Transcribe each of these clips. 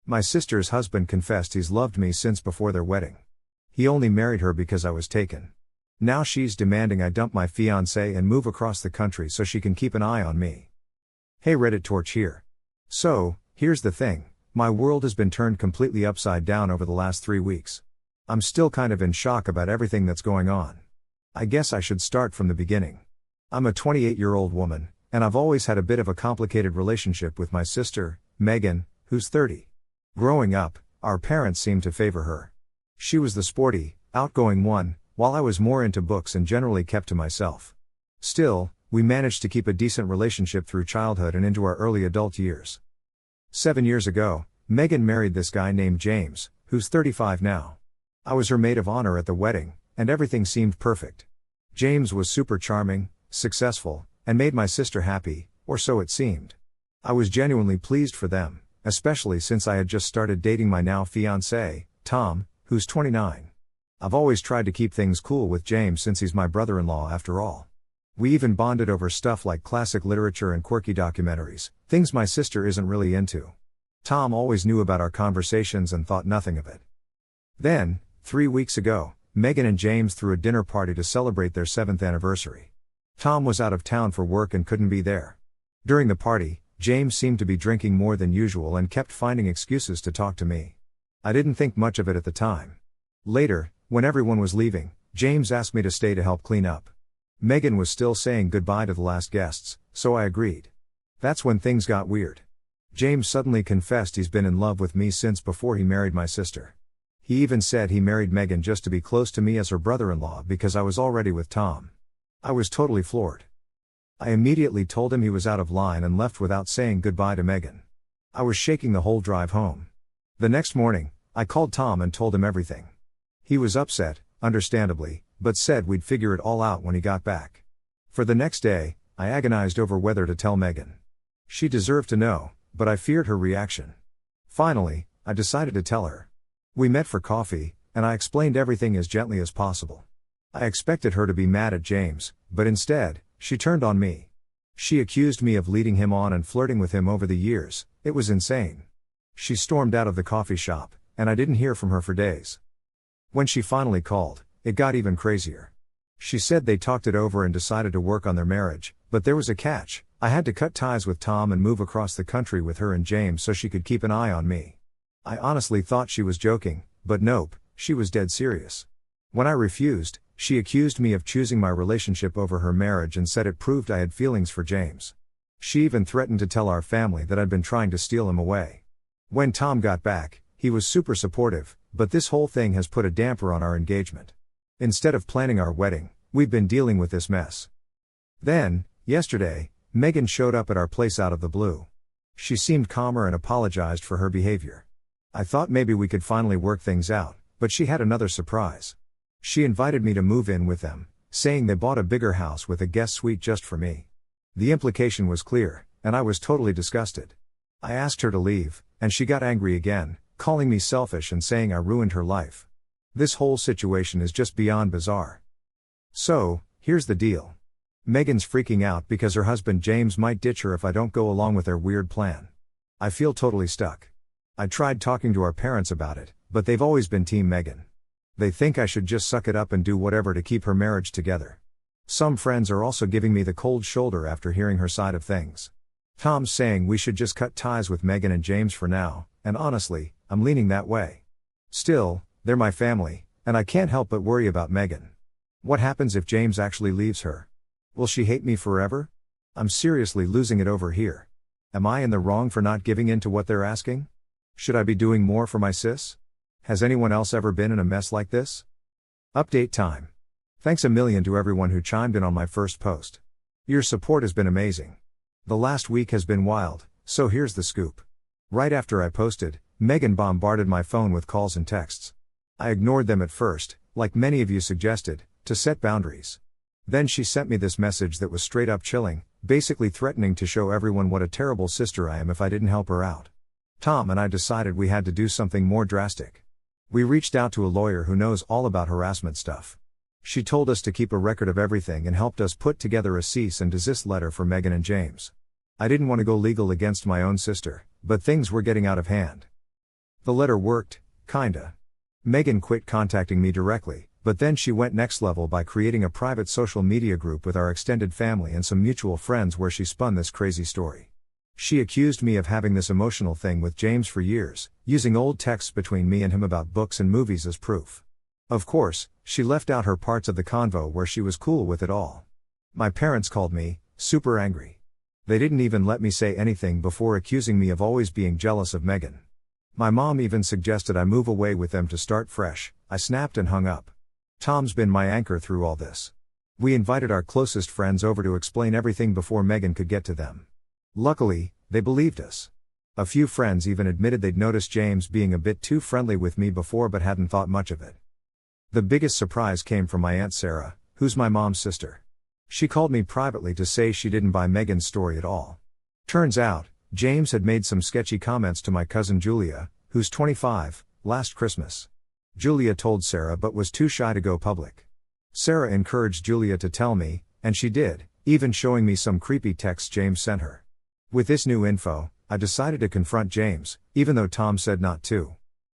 My sister's husband confessed he's loved me since before their wedding. He only married her because I was taken. Now she's demanding I dump my fiancé and move across the country so she can keep an eye on me. Hey Reddit torch here. So, here's the thing, my world has been turned completely upside down over the last 3 weeks. I'm still kind of in shock about everything that's going on. I guess I should start from the beginning. I'm a 28-year-old woman, and I've always had a bit of a complicated relationship with my sister, Megan, who's 30. Growing up, our parents seemed to favor her. She was the sporty, outgoing one, while I was more into books and generally kept to myself. Still, we managed to keep a decent relationship through childhood and into our early adult years. 7 years ago, Megan married this guy named James, who's 35 now. I was her maid of honor at the wedding, and everything seemed perfect. James was super charming, successful, and made my sister happy, or so it seemed. I was genuinely pleased for them, especially since I had just started dating my now fiancé, Tom, who's 29. I've always tried to keep things cool with James since he's my brother-in-law after all. We even bonded over stuff like classic literature and quirky documentaries, things my sister isn't really into. Tom always knew about our conversations and thought nothing of it. Then, 3 weeks ago, Megan and James threw a dinner party to celebrate their 7th anniversary. Tom was out of town for work and couldn't be there. During the party, James seemed to be drinking more than usual and kept finding excuses to talk to me. I didn't think much of it at the time. Later, when everyone was leaving, James asked me to stay to help clean up. Megan was still saying goodbye to the last guests, so I agreed. That's when things got weird. James suddenly confessed he's been in love with me since before he married my sister. He even said he married Megan just to be close to me as her brother-in-law because I was already with Tom. I was totally floored. I immediately told him he was out of line and left without saying goodbye to Megan. I was shaking the whole drive home. The next morning, I called Tom and told him everything. He was upset, understandably, but said we'd figure it all out when he got back. For the next day, I agonized over whether to tell Megan. She deserved to know, but I feared her reaction. Finally, I decided to tell her. We met for coffee, and I explained everything as gently as possible. I expected her to be mad at James, but instead, she turned on me. She accused me of leading him on and flirting with him over the years. It was insane. She stormed out of the coffee shop, and I didn't hear from her for days. When she finally called, it got even crazier. She said they talked it over and decided to work on their marriage, but there was a catch. I had to cut ties with Tom and move across the country with her and James so she could keep an eye on me. I honestly thought she was joking, but nope, she was dead serious. When I refused, she accused me of choosing my relationship over her marriage and said it proved I had feelings for James. She even threatened to tell our family that I'd been trying to steal him away. When Tom got back, he was super supportive, but this whole thing has put a damper on our engagement. Instead of planning our wedding, we've been dealing with this mess. Then, yesterday, Megan showed up at our place out of the blue. She seemed calmer and apologized for her behavior. I thought maybe we could finally work things out, but she had another surprise. She invited me to move in with them, saying they bought a bigger house with a guest suite just for me. The implication was clear, and I was totally disgusted. I asked her to leave, and she got angry again, calling me selfish and saying I ruined her life. This whole situation is just beyond bizarre. So, here's the deal. Megan's freaking out because her husband James might ditch her if I don't go along with their weird plan. I feel totally stuck. I tried talking to our parents about it, but they've always been Team Megan. They think I should just suck it up and do whatever to keep her marriage together. Some friends are also giving me the cold shoulder after hearing her side of things. Tom's saying we should just cut ties with Megan and James for now, and honestly, I'm leaning that way. Still, they're my family, and I can't help but worry about Megan. What happens if James actually leaves her? Will she hate me forever? I'm seriously losing it over here. Am I in the wrong for not giving in to what they're asking? Should I be doing more for my sis? Has anyone else ever been in a mess like this? Update time. Thanks a million to everyone who chimed in on my first post. Your support has been amazing. The last week has been wild, so here's the scoop. Right after I posted, Megan bombarded my phone with calls and texts. I ignored them at first, like many of you suggested, to set boundaries. Then she sent me this message that was straight up chilling, basically threatening to show everyone what a terrible sister I am if I didn't help her out. Tom and I decided we had to do something more drastic. We reached out to a lawyer who knows all about harassment stuff. She told us to keep a record of everything and helped us put together a cease and desist letter for Megan and James. I didn't want to go legal against my own sister, but things were getting out of hand. The letter worked, kinda. Megan quit contacting me directly, but then she went next level by creating a private social media group with our extended family and some mutual friends where she spun this crazy story. She accused me of having this emotional thing with James for years, using old texts between me and him about books and movies as proof. Of course, she left out her parts of the convo where she was cool with it all. My parents called me super angry. They didn't even let me say anything before accusing me of always being jealous of Megan. My mom even suggested I move away with them to start fresh. I snapped and hung up. Tom's been my anchor through all this. We invited our closest friends over to explain everything before Megan could get to them. Luckily, they believed us. A few friends even admitted they'd noticed James being a bit too friendly with me before but hadn't thought much of it. The biggest surprise came from my Aunt Sarah, who's my mom's sister. She called me privately to say she didn't buy Megan's story at all. Turns out, James had made some sketchy comments to my cousin Julia, who's 25, last Christmas. Julia told Sarah but was too shy to go public. Sarah encouraged Julia to tell me, and she did, even showing me some creepy texts James sent her. With this new info, I decided to confront James, even though Tom said not to.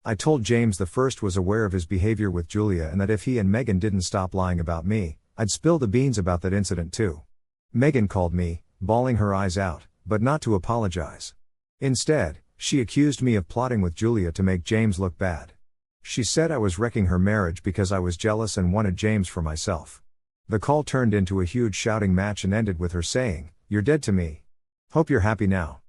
I told James the first was aware of his behavior with Julia and that if he and Megan didn't stop lying about me, I'd spill the beans about that incident too. Megan called me, bawling her eyes out, but not to apologize. Instead, she accused me of plotting with Julia to make James look bad. She said I was wrecking her marriage because I was jealous and wanted James for myself. The call turned into a huge shouting match and ended with her saying, "You're dead to me. Hope you're happy now."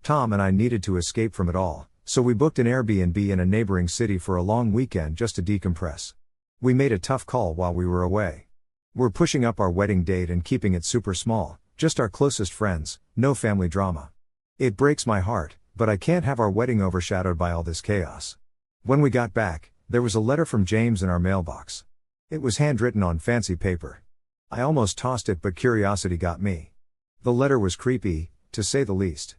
Tom and I needed to escape from it all, so we booked an Airbnb in a neighboring city for a long weekend just to decompress. We made a tough call while we were away. We're pushing up our wedding date and keeping it super small, just our closest friends, no family drama. It breaks my heart, but I can't have our wedding overshadowed by all this chaos. When we got back, there was a letter from James in our mailbox. It was handwritten on fancy paper. I almost tossed it but curiosity got me. The letter was creepy, to say the least.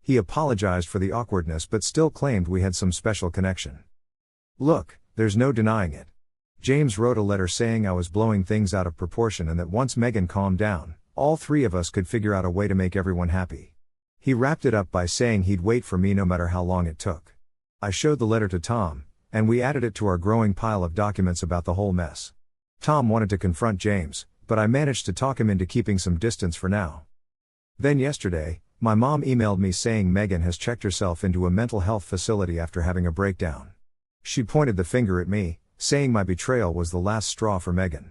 He apologized for the awkwardness but still claimed we had some special connection. Look, there's no denying it. James wrote a letter saying I was blowing things out of proportion and that once Megan calmed down, all three of us could figure out a way to make everyone happy. He wrapped it up by saying he'd wait for me no matter how long it took. I showed the letter to Tom, and we added it to our growing pile of documents about the whole mess. Tom wanted to confront James, but I managed to talk him into keeping some distance for now. Then yesterday, my mom emailed me saying Megan has checked herself into a mental health facility after having a breakdown. She pointed the finger at me, saying my betrayal was the last straw for Megan.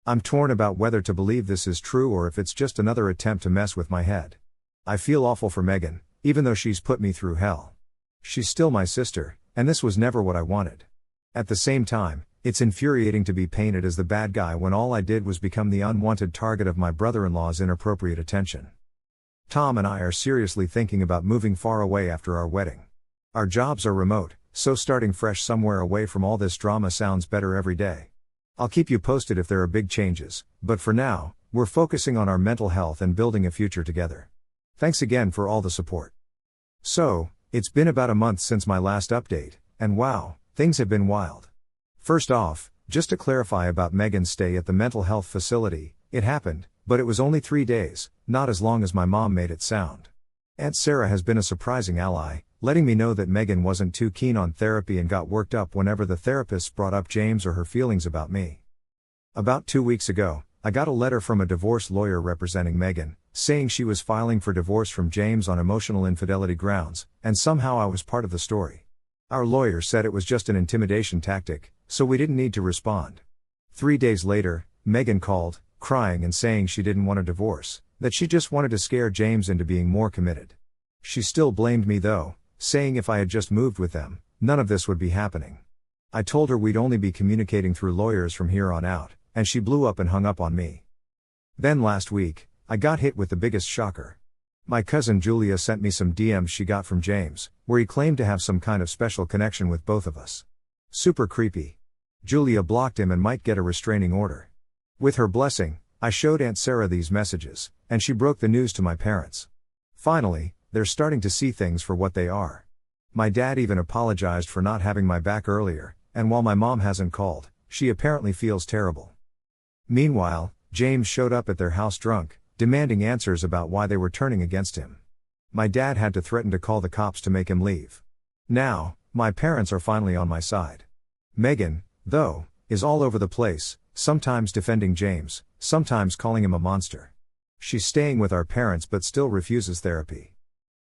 I'm torn about whether to believe this is true or if it's just another attempt to mess with my head. I feel awful for Megan, even though she's put me through hell. She's still my sister, and this was never what I wanted. At the same time, it's infuriating to be painted as the bad guy when all I did was become the unwanted target of my brother-in-law's inappropriate attention. Tom and I are seriously thinking about moving far away after our wedding. Our jobs are remote, so starting fresh somewhere away from all this drama sounds better every day. I'll keep you posted if there are big changes, but for now, we're focusing on our mental health and building a future together. Thanks again for all the support. So, it's been about a month since my last update, and wow, things have been wild. First off, just to clarify about Megan's stay at the mental health facility, it happened, but it was only 3 days, not as long as my mom made it sound. Aunt Sarah has been a surprising ally, letting me know that Megan wasn't too keen on therapy and got worked up whenever the therapists brought up James or her feelings about me. About 2 weeks ago, I got a letter from a divorce lawyer representing Megan, saying she was filing for divorce from James on emotional infidelity grounds, and somehow I was part of the story. Our lawyer said it was just an intimidation tactic, so we didn't need to respond. 3 days later, Megan called, crying and saying she didn't want a divorce, that she just wanted to scare James into being more committed. She still blamed me though, saying if I had just moved with them, none of this would be happening. I told her we'd only be communicating through lawyers from here on out, and she blew up and hung up on me. Then last week, I got hit with the biggest shocker. My cousin Julia sent me some DMs she got from James, where he claimed to have some kind of special connection with both of us. Super creepy. Julia blocked him and might get a restraining order. With her blessing, I showed Aunt Sarah these messages, and she broke the news to my parents. Finally, they're starting to see things for what they are. My dad even apologized for not having my back earlier, and while my mom hasn't called, she apparently feels terrible. Meanwhile, James showed up at their house drunk, demanding answers about why they were turning against him. My dad had to threaten to call the cops to make him leave. Now, my parents are finally on my side. Megan, though, is all over the place, sometimes defending James, sometimes calling him a monster. She's staying with our parents but still refuses therapy.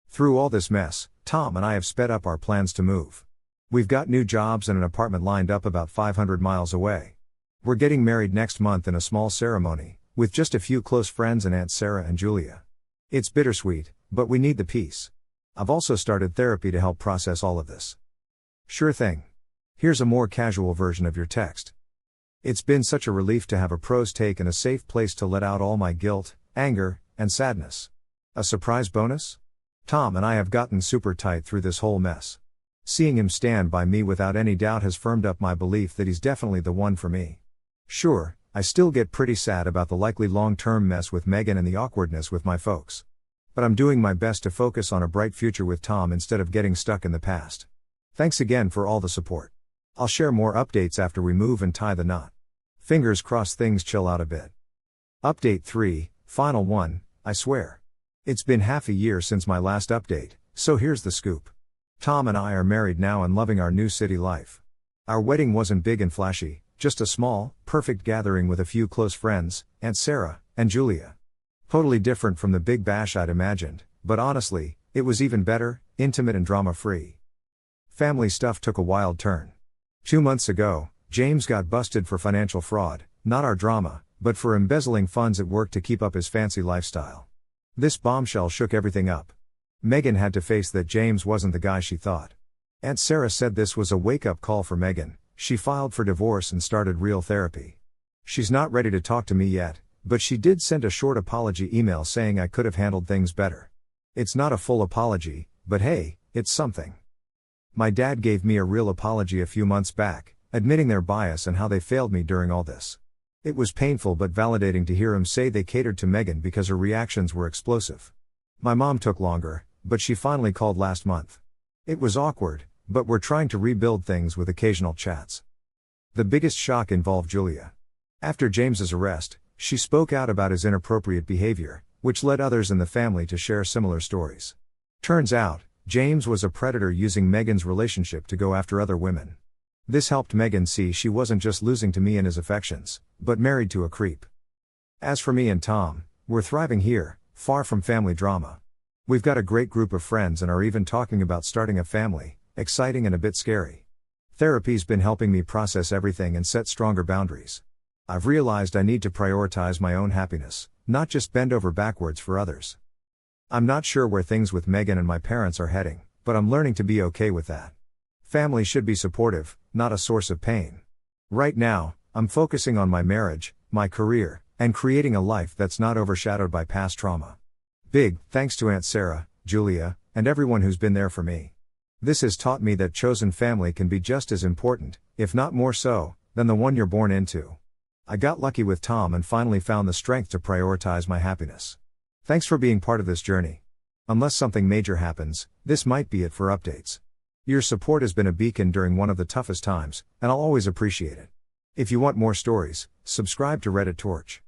Through all this mess, Tom and I have sped up our plans to move. We've got new jobs and an apartment lined up about 500 miles away. We're getting married next month in a small ceremony, with just a few close friends and Aunt Sarah and Julia. It's bittersweet, but we need the peace. I've also started therapy to help process all of this. Sure thing. Here's a more casual version of your text. It's been such a relief to have a prose take and a safe place to let out all my guilt, anger, and sadness. A surprise bonus? Tom and I have gotten super tight through this whole mess. Seeing him stand by me without any doubt has firmed up my belief that he's definitely the one for me. Sure, I still get pretty sad about the likely long-term mess with Megan and the awkwardness with my folks. But I'm doing my best to focus on a bright future with Tom instead of getting stuck in the past. Thanks again for all the support. I'll share more updates after we move and tie the knot. Fingers crossed things chill out a bit. Update 3, final one, I swear. It's been half a year since my last update, so here's the scoop. Tom and I are married now and loving our new city life. Our wedding wasn't big and flashy, just a small, perfect gathering with a few close friends, Aunt Sarah and Julia. Totally different from the big bash I'd imagined, but honestly, it was even better, intimate and drama-free. Family stuff took a wild turn. 2 months ago, James got busted for financial fraud, not our drama, but for embezzling funds at work to keep up his fancy lifestyle. This bombshell shook everything up. Megan had to face that James wasn't the guy she thought. Aunt Sarah said this was a wake-up call for Megan. She filed for divorce and started real therapy. She's not ready to talk to me yet, but she did send a short apology email saying I could have handled things better. It's not a full apology, but hey, it's something. My dad gave me a real apology a few months back, admitting their bias and how they failed me during all this. It was painful but validating to hear him say they catered to Megan because her reactions were explosive. My mom took longer, but she finally called last month. It was awkward, but we're trying to rebuild things with occasional chats. The biggest shock involved Julia. After James's arrest, she spoke out about his inappropriate behavior, which led others in the family to share similar stories. Turns out, James was a predator using Megan's relationship to go after other women. This helped Megan see she wasn't just losing to me and his affections, but married to a creep. As for me and Tom, we're thriving here, far from family drama. We've got a great group of friends and are even talking about starting a family, exciting and a bit scary. Therapy's been helping me process everything and set stronger boundaries. I've realized I need to prioritize my own happiness, not just bend over backwards for others. I'm not sure where things with Megan and my parents are heading, but I'm learning to be okay with that. Family should be supportive, not a source of pain. Right now, I'm focusing on my marriage, my career, and creating a life that's not overshadowed by past trauma. Big thanks to Aunt Sarah, Julia, and everyone who's been there for me. This has taught me that chosen family can be just as important, if not more so, than the one you're born into. I got lucky with Tom and finally found the strength to prioritize my happiness. Thanks for being part of this journey. Unless something major happens, this might be it for updates. Your support has been a beacon during one of the toughest times, and I'll always appreciate it. If you want more stories, subscribe to Reddit Torch.